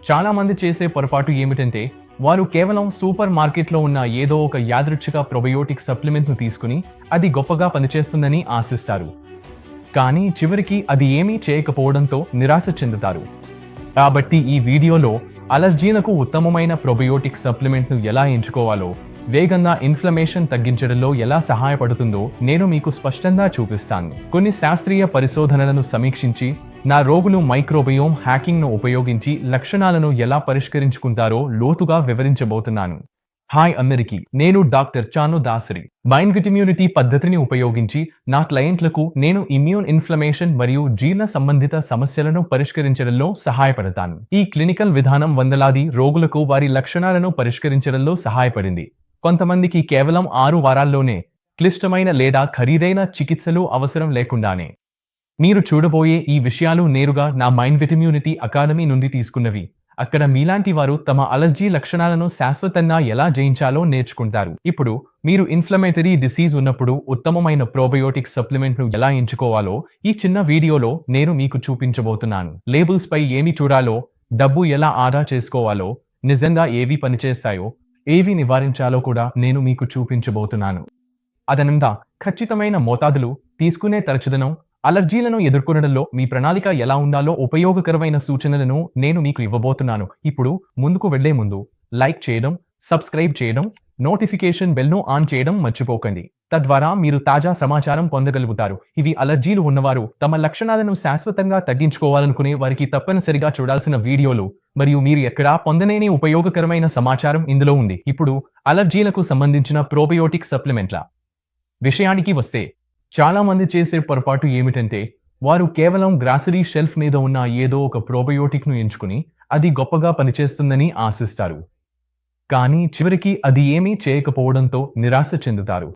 చాలా మంది చేసే పొరపాటు ఏమిటంటే వారు కేవలం సూపర్ మార్కెట్లో ఉన్న ఏదో ఒక యాదృచ్ఛిక ప్రొబయోటిక్ సప్లిమెంట్ను తీసుకుని అది గొప్పగా పనిచేస్తుందని ఆశిస్తారు. కానీ చివరికి అది ఏమీ చేయకపోవడంతో నిరాశ చెందుతారు. కాబట్టి ఈ వీడియోలో అలర్జీలకు ఉత్తమమైన ప్రొబయోటిక్ సప్లిమెంట్ను ఎలా ఎంచుకోవాలో, వేగంగా ఇన్ఫ్లమేషన్ తగ్గించడంలో ఎలా సహాయపడుతుందో నేను మీకు స్పష్టంగా చూపిస్తాను. కొన్ని శాస్త్రీయ పరిశోధనలను సమీక్షించి నా రోగులు మైక్రోబయోమ్ హ్యాకింగ్ను ఉపయోగించి లక్షణాలను ఎలా పరిష్కరించుకుంటారో లోతుగా వివరించబోతున్నాను. హాయ్ అందరికీ, నేను డాక్టర్ చాను దాసరి. మైండ్విటిమ్యూనిటీ పద్ధతిని ఉపయోగించి నా క్లయింట్లకు నేను ఇమ్యూన్ ఇన్ఫ్లమేషన్ మరియు జీర్ణ సంబంధిత సమస్యలను పరిష్కరించడంలో సహాయపడతాను. ఈ క్లినికల్ విధానం వందలాది రోగులకు వారి లక్షణాలను పరిష్కరించడంలో సహాయపడింది. కొంతమందికి కేవలం 6 వారాల్లోనే క్లిష్టమైన లేదా ఖరీదైన చికిత్సలు అవసరం లేకుండానే. మీరు చూడబోయే ఈ విషయాలు నేరుగా నా మైండ్విటిమ్యూనిటీ అకాడమీ నుండి తీసుకున్నవి. అక్కడ మీలాంటి వారు తమ అలర్జీ లక్షణాలను శాశ్వతంగా ఎలా జయించాలో నేర్చుకుంటారు. ఇప్పుడు మీరు ఇన్ఫ్లమేటరీ డిసీజ్ ఉన్నప్పుడు ఉత్తమమైన ప్రోబయోటిక్ సప్లిమెంట్ను ఎలా ఎంచుకోవాలో ఈ చిన్న వీడియోలో నేను మీకు చూపించబోతున్నాను. లేబుల్స్ పై ఏమి చూడాలో, డబ్బు ఎలా ఆదా చేసుకోవాలో, నిజంగా ఏవి పనిచేస్తాయో, ఏవి నివారించాలో కూడా నేను మీకు చూపించబోతున్నాను. అదనంగా ఖచ్చితమైన మోతాదులు, తీసుకునే తరచుదనం, అలర్జీలను ఎదుర్కొనడంలో మీ ప్రణాళిక ఎలా ఉండాలో ఉపయోగకరమైన సూచనలను నేను మీకు ఇవ్వబోతున్నాను. ఇప్పుడు ముందుకు వెళ్లే ముందు లైక్ చేయడం, సబ్స్క్రైబ్ చేయడం, నోటిఫికేషన్ బెల్ను ఆన్ చేయడం మర్చిపోకండి. తద్వారా మీరు తాజా సమాచారం పొందగలుగుతారు. ఇవి అలర్జీలు ఉన్నవారు తమ లక్షణాలను శాశ్వతంగా తగ్గించుకోవాలనుకునే వారికి తప్పనిసరిగా చూడాల్సిన వీడియోలు, మరియు మీరు ఎక్కడా పొందలేని ఉపయోగకరమైన సమాచారం ఇందులో ఉంది. ఇప్పుడు అలర్జీలకు సంబంధించిన ప్రోబయోటిక్ సప్లిమెంట్ల విషయానికి వస్తే, చాలా మంది చేసే పొరపాటు ఏమిటంటే వారు కేవలం గ్రాసరీ షెల్ఫ్ మీద ఉన్న ఏదో ఒక ప్రోబయోటిక్ను ఎంచుకుని అది గొప్పగా పనిచేస్తుందని ఆశిస్తారు. కానీ చివరికి అది ఏమీ చేయకపోవడంతో నిరాశ చెందుతారు.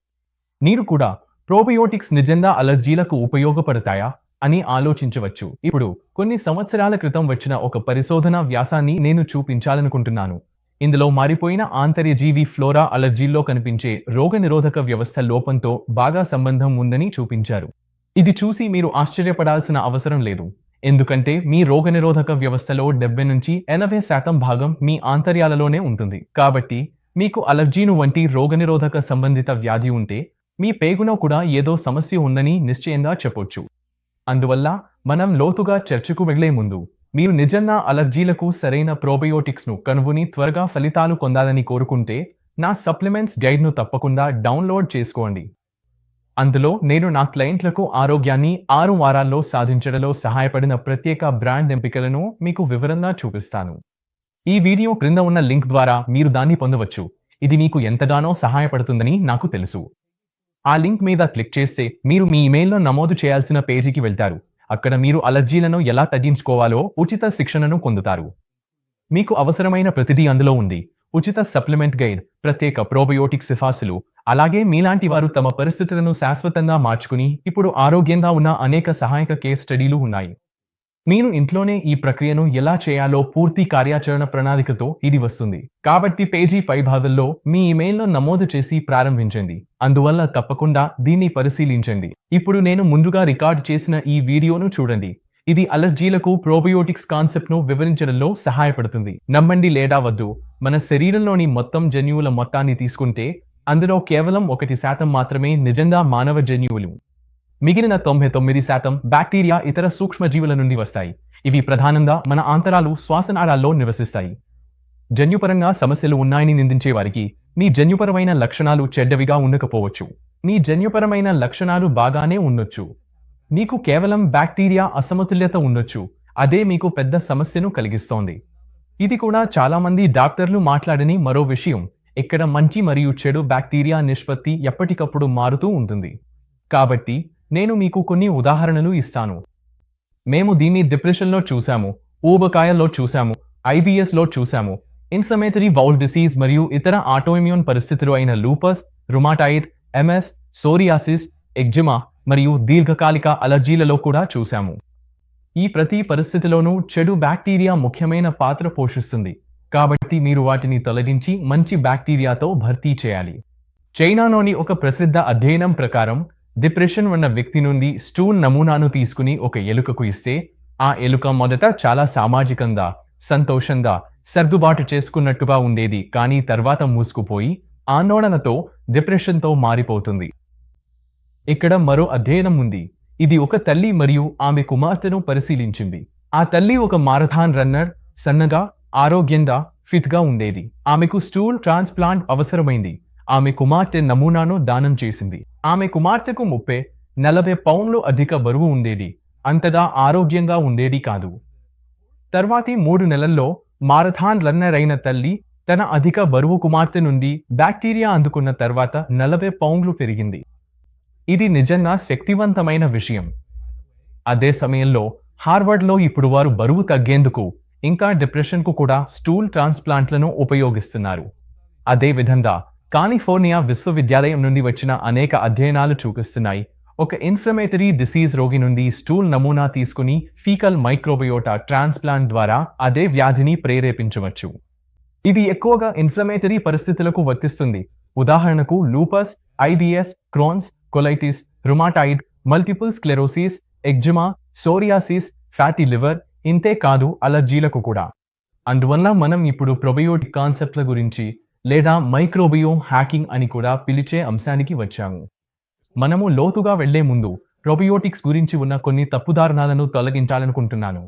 మీరు కూడా ప్రోబయోటిక్స్ నిజంగా అలర్జీలకు ఉపయోగపడతాయా అని ఆలోచించవచ్చు. ఇప్పుడు కొన్ని సంవత్సరాల క్రితం వచ్చిన ఒక పరిశోధన వ్యాసాన్ని నేను చూపించాలనుకుంటున్నాను. ఇందులో మారిపోయిన ఆంతర్యజీవి ఫ్లోరా అలర్జీల్లో కనిపించే రోగనిరోధక వ్యవస్థ లోపంతో బాగా సంబంధం ఉందని చూపించారు. ఇది చూసి మీరు ఆశ్చర్యపడాల్సిన అవసరం లేదు, ఎందుకంటే మీ రోగనిరోధక వ్యవస్థలో 70 నుంచి 80% భాగం మీ ఆంతర్యాలలోనే ఉంటుంది. కాబట్టి మీకు అలర్జీను వంటి రోగనిరోధక సంబంధిత వ్యాధి ఉంటే మీ పేగులో కూడా ఏదో సమస్య ఉందని నిశ్చయంగా చెప్పొచ్చు. అందువల్ల మనం లోతుగా చర్చకు వెళ్లే ముందు, మీరు నిజంగా అలర్జీలకు సరైన ప్రోబయోటిక్స్ను కనుగొని త్వరగా ఫలితాలు పొందాలని కోరుకుంటే నా సప్లిమెంట్స్ గైడ్ను తప్పకుండా డౌన్లోడ్ చేసుకోండి. అందులో నేను నా క్లయింట్లకు ఆరోగ్యాన్ని 6 వారాల్లో సాధించడంలో సహాయపడిన ప్రత్యేక బ్రాండ్ ఎంపికలను మీకు వివరంగా చూపిస్తాను. ఈ వీడియో క్రింద ఉన్న లింక్ ద్వారా మీరు దాన్ని పొందవచ్చు. ఇది మీకు ఎంతగానో సహాయపడుతుందని నాకు తెలుసు. ఆ లింక్ మీద క్లిక్ చేస్తే మీరు మీ ఇమెయిల్లో నమోదు చేయాల్సిన పేజీకి వెళ్తారు. అక్కడ మీరు అలర్జీలను ఎలా తగ్గించుకోవాలో ఉచిత శిక్షణను పొందుతారు. మీకు అవసరమైన ప్రతిదీ అందులో ఉంది. ఉచిత సప్లిమెంట్ గైడ్, ప్రత్యేక ప్రోబయోటిక్ సిఫార్సులు, అలాగే మీలాంటి వారు తమ పరిస్థితులను శాశ్వతంగా మార్చుకుని ఇప్పుడు ఆరోగ్యంగా ఉన్న అనేక సహాయక కేస్ స్టడీలు ఉన్నాయి. మీరు ఇంట్లోనే ఈ ప్రక్రియను ఎలా చేయాలో పూర్తి కార్యాచరణ ప్రణాళికతో ఇది వస్తుంది. కాబట్టి పేజీ పైభాగంలో మీ ఇమెయిల్ను నమోదు చేసి ప్రారంభించండి. అందువల్ల తప్పకుండా దీన్ని పరిశీలించండి. ఇప్పుడు నేను ముందుగా రికార్డ్ చేసిన ఈ వీడియోను చూడండి. ఇది అలర్జీలకు ప్రోబయోటిక్స్ కాన్సెప్ట్ను వివరించడంలో సహాయపడుతుంది. నమ్మండి లేదా వద్దు, మన శరీరంలోని మొత్తం జన్యువుల మొత్తాన్ని తీసుకుంటే అందులో కేవలం 1% మాత్రమే నిజంగా మానవ జన్యువులు. మిగిలిన 99% బ్యాక్టీరియా, ఇతర సూక్ష్మజీవుల నుండి వస్తాయి. ఇవి ప్రధానంగా మన ఆంతరాలు, శ్వాసనాళాల్లో నివసిస్తాయి. జన్యుపరంగా సమస్యలు ఉన్నాయని నిందించే వారికి మీ జన్యుపరమైన లక్షణాలు చెడ్డవిగా ఉండకపోవచ్చు. మీ జన్యుపరమైన లక్షణాలు బాగానే ఉండొచ్చు. మీకు కేవలం బ్యాక్టీరియా అసమతుల్యత ఉండొచ్చు. అదే మీకు పెద్ద సమస్యను కలిగిస్తోంది. ఇది కూడా చాలామంది డాక్టర్లు మాట్లాడని మరో విషయం. ఇక్కడ మంచి మరియు చెడు బ్యాక్టీరియా నిష్పత్తి ఎప్పటికప్పుడు మారుతూ ఉంటుంది. కాబట్టి నేను మీకు కొన్ని ఉదాహరణలు ఇస్తాను. మేము దీన్ని డిప్రెషన్లో చూసాము, ఊబకాయంలో చూసాము, ఐబిఎస్లో చూసాము, ఇన్ఫ్లమేటరీ బౌల్ డిసీజ్ మరియు ఇతర ఆటోఇమ్యూన్ పరిస్థితులు అయిన lupus, rheumatoid, MS, psoriasis, eczema మరియు దీర్ఘకాలిక అలర్జీలలో కూడా చూసాము. ఈ ప్రతి పరిస్థితిలోనూ చెడు బ్యాక్టీరియా ముఖ్యమైన పాత్ర పోషిస్తుంది. కాబట్టి మీరు వాటిని తొలగించి మంచి బ్యాక్టీరియాతో భర్తీ చేయాలి. చైనాలోని ఒక ప్రసిద్ధ అధ్యయనం ప్రకారం డిప్రెషన్ ఉన్న వ్యక్తి నుండి స్టూల్ నమూనాను తీసుకుని ఒక ఎలుకకు ఇస్తే ఆ ఎలుక మొదట చాలా సామాజికంగా, సంతోషంగా సర్దుబాటు చేసుకున్నట్టుగా ఉండేది, కానీ తర్వాత మూసుకుపోయి ఆందోళనతో డిప్రెషన్తో మారిపోతుంది. ఇక్కడ మరో అధ్యయనం ఉంది. ఇది ఒక తల్లి మరియు ఆమె కుమార్తెను పరిశీలించింది. ఆ తల్లి ఒక మారథాన్ రన్నర్, సన్నగా, ఆరోగ్యంగా, ఫిట్గా ఉండేది. ఆమెకు స్టూల్ ట్రాన్స్ప్లాంట్ అవసరమైంది. ఆమె కుమార్తె నమూనాను దానం చేసింది. ఆమె కుమార్తెకు 30-40 పౌండ్లు అధిక బరువు ఉండేది. అంతగా ఆరోగ్యంగా ఉండేది కాదు. తర్వాతి 3 నెలల్లో మారథాన్ రన్నర్ అయిన తల్లి తన అధిక బరువు కుమార్తె నుండి బ్యాక్టీరియా అందుకున్న తర్వాత 40 పౌండ్లు పెరిగింది. ఇది నిజంగా శక్తివంతమైన విషయం. అదే సమయంలో హార్వర్డ్లో ఇప్పుడు వారు బరువు తగ్గేందుకు ఇంకా డిప్రెషన్కు కూడా స్టూల్ ట్రాన్స్ప్లాంట్లను ఉపయోగిస్తున్నారు. అదేవిధంగా కాలిఫోర్నియా విశ్వవిద్యాలయం నుండి వచ్చిన అనేక అధ్యయనాలు చూపిస్తున్నాయి, ఒక ఇన్ఫ్లమేటరీ డిసీజ్ రోగి నుండి స్టూల్ నమూనా తీసుకుని ఫీకల్ మైక్రోబయోటా ట్రాన్స్ప్లాంట్ ద్వారా అదే వ్యాధిని ప్రేరేపించవచ్చు. ఇది ఎక్కువగా ఇన్ఫ్లమేటరీ పరిస్థితులకు వర్తిస్తుంది. ఉదాహరణకు lupus, IBS, Crohn's, colitis, rheumatoid, multiple sclerosis, eczema, psoriasis, fatty liver, ఇంతే కాదు అలర్జీలకు కూడా. అందువల్ల మనం ఇప్పుడు ప్రొబయోటిక్ కాన్సెప్ట్ల గురించి లేదా మైక్రోబియోమ్ హ్యాకింగ్ అని కూడా పిలిచే అంశానికి వచ్చాము. మనము లోతుగా వెళ్లే ముందు ప్రొబయోటిక్స్ గురించి ఉన్న కొన్ని తప్పుదారణాలను తొలగించాలనుకుంటున్నాను.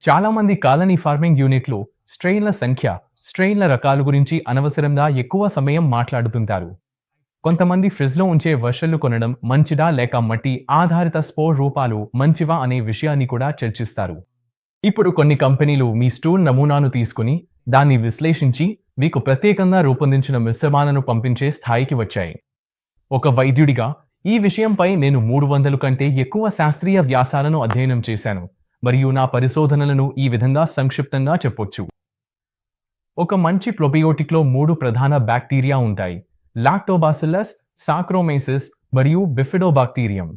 చాలామంది కాలనీ ఫార్మింగ్ యూనిట్లు స్ట్రెయిన్ల సంఖ్య, స్ట్రెయిన్ల రకాలు గురించి అనవసరంగా ఎక్కువ సమయం మాట్లాడుతుంటారు. కొంతమంది ఫ్రిడ్జ్లో ఉంచే వర్షన్లు కొనడం మంచిదా లేక మట్టి ఆధారిత స్పోర్ రూపాలు మంచివా అనే విషయాన్ని కూడా చర్చిస్తారు. ఇప్పుడు కొన్ని కంపెనీలు మీ స్టూల్ నమూనాను తీసుకుని దాన్ని విశ్లేషించి మీకు ప్రత్యేకంగా రూపొందించిన మిశ్రమాలను పంపించే స్థాయికి వచ్చాయి. ఒక వైద్యుడిగా ఈ విషయంపై నేను 300 కంటే ఎక్కువ శాస్త్రీయ వ్యాసాలను అధ్యయనం చేశాను మరియు నా పరిశోధనలను ఈ విధంగా సంక్షిప్తంగా చెప్పొచ్చు. ఒక మంచి ప్రొబయోటిక్లో 3 ప్రధాన బ్యాక్టీరియా ఉంటాయి: లాక్టోబాసిల్లస్, సాక్రోమైసిస్ మరియు బిఫిడోబాక్టీరియం.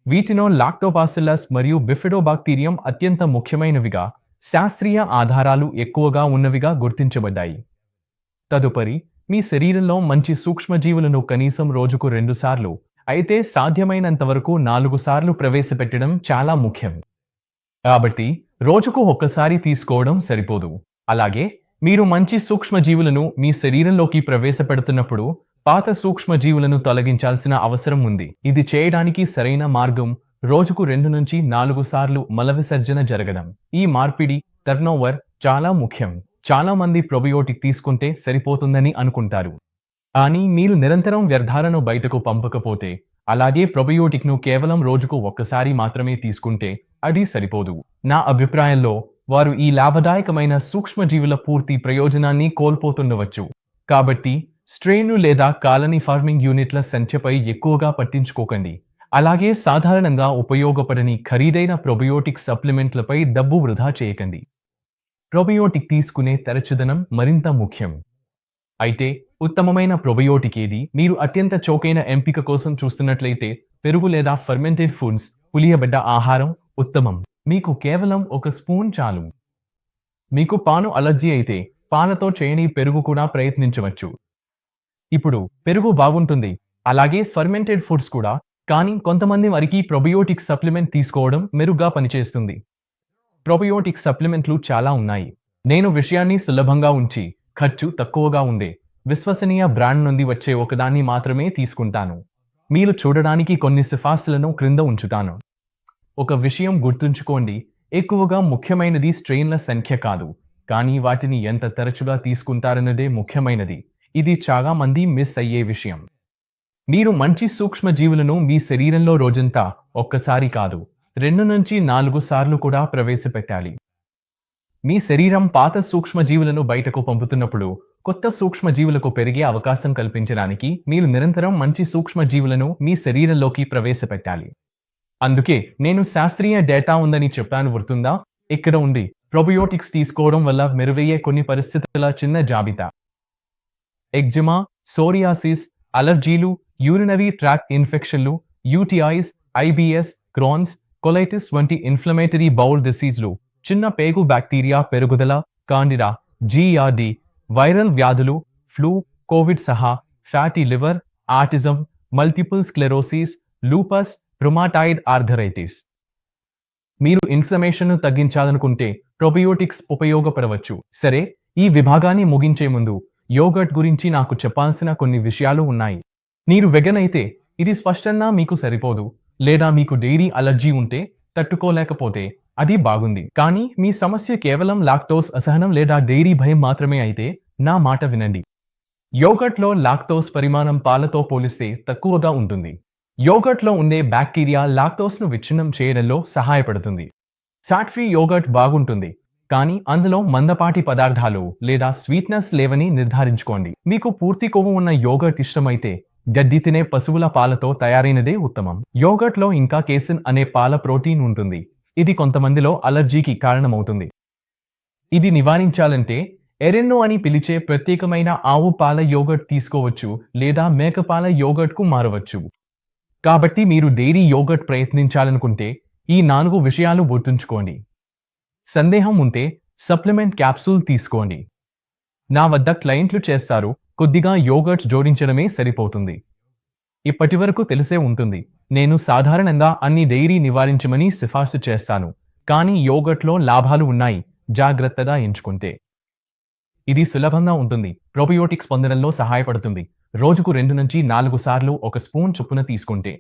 వీటిలో లాక్టోబాసిల్లస్ మరియు బిఫిడోబాక్టీరియం అత్యంత ముఖ్యమైనవిగా, శాస్త్రీయ ఆధారాలు ఎక్కువగా ఉన్నవిగా గుర్తించబడ్డాయి. తదుపరి, మీ శరీరంలో మంచి సూక్ష్మజీవులను కనీసం రోజుకు 2 సార్లు, అయితే సాధ్యమైనంతవరకు 4 సార్లు ప్రవేశపెట్టడం చాలా ముఖ్యం. కాబట్టి రోజుకు ఒక్కసారి తీసుకోవడం సరిపోదు. అలాగే మీరు మంచి సూక్ష్మజీవులను మీ శరీరంలోకి ప్రవేశపెడుతున్నప్పుడు పాత సూక్ష్మజీవులను తొలగించాల్సిన అవసరం ఉంది. ఇది చేయడానికి సరైన మార్గం రోజుకు 2 నుంచి 4 సార్లు మల విసర్జన జరగడం. ఈ మార్పిడి, టర్నోవర్ చాలా ముఖ్యం. చాలా మంది ప్రొబయోటిక్ తీసుకుంటే సరిపోతుందని అనుకుంటారు. కానీ మీరు నిరంతరం వ్యర్థాలను బయటకు పంపకపోతే, అలాగే ప్రొబయోటిక్ను కేవలం రోజుకు ఒక్కసారి మాత్రమే తీసుకుంటే అది సరిపోదు. నా అభిప్రాయంలో వారు ఈ లాభదాయకమైన సూక్ష్మజీవుల పూర్తి ప్రయోజనాన్ని కోల్పోతుండవచ్చు. కాబట్టి స్ట్రెయిన్లు లేదా కాలనీ ఫార్మింగ్ యూనిట్ల సంఖ్యపై ఎక్కువగా పట్టించుకోకండి. అలాగే సాధారణంగా ఉపయోగపడని ఖరీదైన ప్రొబయోటిక్ సప్లిమెంట్లపై డబ్బు వృధా చేయకండి. ప్రొబయోటిక్ తీసుకునే తరచుదనం మరింత ముఖ్యం. అయితే ఉత్తమమైన ప్రొబయోటిక్ ఏది? మీరు అత్యంత చౌకైన ఎంపిక కోసం చూస్తున్నట్లయితే పెరుగు లేదా ఫర్మెంటెడ్ ఫుడ్స్, పులియబడ్డ ఆహారం ఉత్తమం. మీకు కేవలం 1 స్పూన్ చాలు. మీకు పాలు అలర్జీ అయితే పాలతో చేయని పెరుగు కూడా ప్రయత్నించవచ్చు. ఇప్పుడు పెరుగు బాగుంటుంది, అలాగే ఫర్మెంటెడ్ ఫుడ్స్ కూడా, కానీ కొంతమంది వారికి ప్రొబయోటిక్ సప్లిమెంట్ తీసుకోవడం మెరుగ్గా పనిచేస్తుంది. ప్రొబయోటిక్ సప్లిమెంట్లు చాలా ఉన్నాయి. నేను విషయాన్ని సులభంగా ఉంచి ఖర్చు తక్కువగా ఉండే విశ్వసనీయ బ్రాండ్ నుండి వచ్చే ఒకదాన్ని మాత్రమే తీసుకుంటాను. మీరు చూడడానికి కొన్ని సిఫార్సులను క్రింద ఉంచుతాను. ఒక విషయం గుర్తుంచుకోండి, ఎక్కువగా ముఖ్యమైనది స్ట్రెయిన్ల సంఖ్య కాదు, కానీ వాటిని ఎంత తరచుగా తీసుకుంటారన్నదే ముఖ్యమైనది. ఇది చాలా మంది మిస్ అయ్యే విషయం. మీరు మంచి సూక్ష్మజీవులను మీ శరీరంలో రోజంతా ఒక్కసారి కాదు, 2 నుంచి 4 సార్లు కూడా ప్రవేశపెట్టాలి. మీ శరీరం పాత సూక్ష్మజీవులను బయటకు పంపుతున్నప్పుడు కొత్త సూక్ష్మజీవులకు పెరిగే అవకాశం కల్పించడానికి మీరు నిరంతరం మంచి సూక్ష్మజీవులను మీ శరీరంలోకి ప్రవేశపెట్టాలి. అందుకే నేను శాస్త్రీయ డేటా ఉందని చెప్పాను, గుర్తుందా? ఇక్కడ ఉంది ప్రొబయోటిక్స్ తీసుకోవడం వల్ల మెరుగయ్యే కొన్ని పరిస్థితుల చిన్న జాబితా: ఎగ్జిమా, సోరియాసిస్, అలర్జీలు, యూరినరీ ట్రాక్ట్ ఇన్ఫెక్షన్లు, యూటీఐస్, ఐబిఎస్, క్రోన్స్, కొలైటిస్ వంటి ఇన్ఫ్లమేటరీ బౌల్ డిసీజ్లు, చిన్న పేగు బ్యాక్టీరియా పెరుగుదల, కాండిడా, జిఆర్డి, వైరల్ వ్యాధులు, ఫ్లూ, కోవిడ్ సహా, fatty liver, autism, multiple sclerosis, lupus, rheumatoid arthritis. మీరు ఇన్ఫ్లమేషన్ను తగ్గించాలనుకుంటే ప్రొబయోటిక్స్ ఉపయోగపడవచ్చు. సరే, ఈ విభాగాన్ని ముగించే ముందు యోగర్ట్ గురించి నాకు చెప్పాల్సిన కొన్ని విషయాలు ఉన్నాయి. మీరు వెగన్ అయితే ఇది స్పష్టంగా మీకు సరిపోదు, లేదా మీకు డైరీ అలర్జీ ఉంటే తట్టుకోలేకపోతే అది బాగుంది. కానీ మీ సమస్య కేవలం లాక్టోస్ అసహనం లేదా డైరీ భయం మాత్రమే అయితే నా మాట వినండి. యోగర్ట్లో లాక్టోస్ పరిమాణం పాలతో పోలిస్తే తక్కువగా ఉంటుంది. యోగర్ట్లో ఉండే బ్యాక్టీరియా లాక్టోస్ను విచ్ఛిన్నం చేయడంలో సహాయపడుతుంది. ఫ్యాట్ ఫ్రీ యోగర్ట్ బాగుంటుంది, కానీ అందులో మందపాటి పదార్థాలు లేదా స్వీట్నెస్ లేవని నిర్ధారించుకోండి. మీకు పూర్తి కొవ్వు ఉన్న యోగర్ట్ ఇష్టమైతే గడ్డి తినే పశువుల పాలతో తయారైనదే ఉత్తమం. యోగర్ట్లో ఇంకా కేసిన్ అనే పాల ప్రోటీన్ ఉంటుంది. ఇది కొంతమందిలో అలర్జీకి కారణమవుతుంది. ఇది నివారించాలంటే ఎరెన్నో అని పిలిచే ప్రత్యేకమైన ఆవు పాల యోగర్ట్ తీసుకోవచ్చు లేదా మేకపాల యోగర్ట్కు మారవచ్చు. కాబట్టి మీరు డైరీ యోగర్ట్ ప్రయత్నించాలనుకుంటే ఈ 4 విషయాలు గుర్తుంచుకోండి. సందేహం ఉంటే సప్లిమెంట్ క్యాప్సూల్ తీసుకోండి. నా వద్ద క్లయింట్లు చేస్తారు, కొద్దిగా యోగర్ట్స్ జోడించడమే సరిపోతుంది. ఇప్పటివరకు తెలిసే ఉంటుంది, నేను సాధారణంగా అన్ని డైరీ నివారించమని సిఫార్సు చేస్తాను, కానీ యోగర్ట్లో లాభాలు ఉన్నాయి, జాగ్రత్తగా ఎంచుకుంటే. ఇది సులభంగా ఉంటుంది, ప్రోబయోటిక్స్ పొందడంలో సహాయపడుతుంది. రోజుకు 2 నుంచి 4 సార్లు 1 స్పూన్ చొప్పున తీసుకుంటే.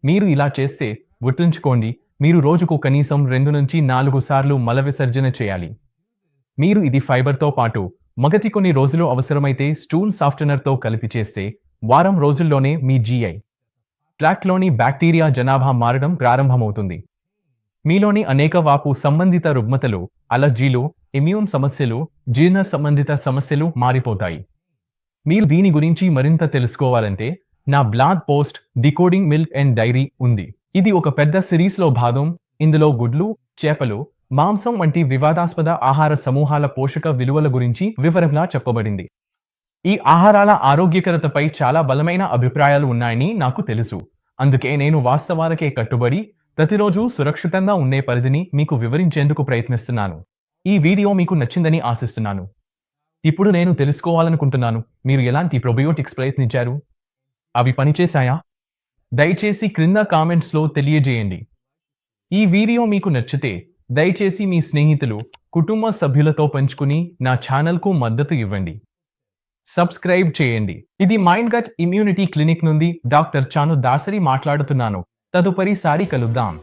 మీరు ఇలా చేస్తే గుర్తుంచుకోండి, మీరు రోజుకు కనీసం 2 నుంచి 4 సార్లు మల విసర్జన చేయాలి. మీరు ఇది ఫైబర్తో పాటు మొదటి కొన్ని రోజులు అవసరమైతే స్టూల్ సాఫ్టనర్తో కలిపి చేస్తే వారం రోజుల్లోనే మీ GI ట్రాక్ట్లోని బ్యాక్టీరియా జనాభా మారడం ప్రారంభమవుతుంది. మీలోని అనేక వాపు సంబంధిత రుగ్మతలు, అలర్జీలు, ఇమ్యూన్ సమస్యలు, జీర్ణ సంబంధిత సమస్యలు మారిపోతాయి. మీరు దీని గురించి మరింత తెలుసుకోవాలంటే నా blog post decoding milk and dairy ఉంది. ఇది ఒక పెద్ద సిరీస్లో భాగం. ఇందులో గుడ్లు, చేపలు, మాంసం వంటి వివాదాస్పద ఆహార సమూహాల పోషక విలువల గురించి వివరంగా చెప్పబడింది. ఈ ఆహారాల ఆరోగ్యకరతపై చాలా బలమైన అభిప్రాయాలు ఉన్నాయని నాకు తెలుసు. అందుకే నేను వాస్తవాలకే కట్టుబడి ప్రతిరోజు సురక్షితంగా ఉండే పరిధిని మీకు వివరించేందుకు ప్రయత్నిస్తున్నాను. ఈ వీడియో మీకు నచ్చిందని ఆశిస్తున్నాను. ఇప్పుడు నేను తెలుసుకోవాలనుకుంటున్నాను, మీరు ఎలాంటి ప్రొబయోటిక్స్ ప్రయత్నించారు? అవి పనిచేశాయా? దయచేసి క్రింద కామెంట్స్లో తెలియజేయండి. ఈ వీడియో మీకు నచ్చితే దయచేసి మీ స్నేహితులు, కుటుంబ సభ్యులతో పంచుకుని నా ఛానల్కు మద్దతు ఇవ్వండి. సబ్స్క్రైబ్ చేయండి. ఇది మైండ్ గట్ ఇమ్యూనిటీ క్లినిక్ నుండి డాక్టర్ చాను దాసరి మాట్లాడుతున్నాను. తదుపరిసారి కలుద్దాం.